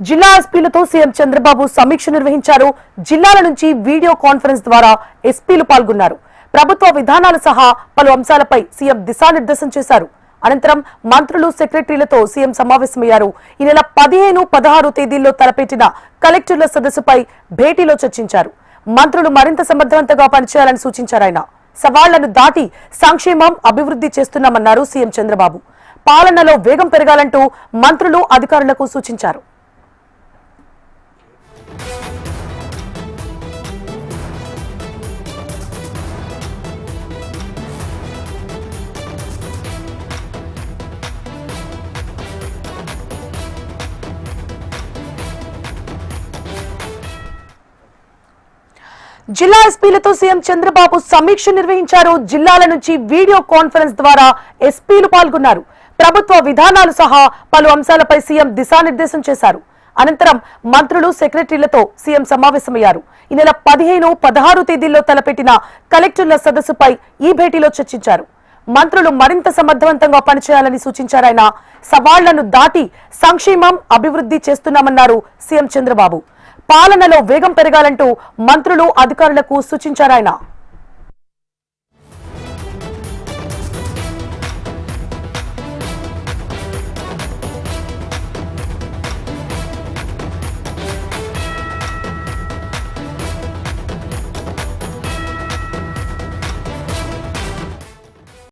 జిల్లా ఎస్పీలతో సీఎం చంద్రబాబు సమీక్ష నిర్వహించారు. జిల్లాల నుంచి వీడియో కాన్ఫరెన్స్ ద్వారా ఎస్పీలు పాల్గొన్నారు. ప్రభుత్వ విధానాలు సహా పలు అంశాలపై సీఎం దిశానిర్దేశం చేశారు. అనంతరం మంత్రులు, సెక్రటరీలతో సీఎం సమావేశమయ్యారు. ఈ నెల 15, 16 తేదీల్లో తలపెట్టిన కలెక్టర్ల సదస్సుపై భేటీలో చర్చించారు. మంత్రులు మరింత సమర్థవంతంగా పనిచేయాలని సూచించారు. ఆయన సవాళ్లను దాటి సంక్షేమం, అభివృద్ధి చేస్తున్నామన్నారు సీఎం చంద్రబాబు. పాలనలో వేగం పెరగాలంటూ మంత్రులు, అధికారులకు సూచించారు. జిల్లా ఎస్పీలతో సీఎం చంద్రబాబు సమీక్ష నిర్వహించారు. జిల్లాల నుంచి వీడియో కాన్ఫరెన్స్ ద్వారా ఎస్పీలు పాల్గొన్నారు. ప్రభుత్వ విధానాలు సహా పలు అంశాలపై సీఎం దిశానిర్దేశం చేశారు. అనంతరం మంత్రులు, సెక్రటరీలతో సీఎం సమావేశమయ్యారు. ఈ నెల 15, 16 తేదీల్లో తలపెట్టిన కలెక్టర్ల సదస్సుపై ఈ భేటీలో చర్చించారు. మంత్రులు మరింత సమర్థవంతంగా పనిచేయాలని సూచించారు. ఆయన సవాళ్లను దాటి సంక్షేమం, అభివృద్ధి చేస్తున్నామన్నారు సీఎం చంద్రబాబు. పాలనలో వేగం పెరగాలంటూ మంత్రులు, అధికారులకు సూచించారు. ఆయన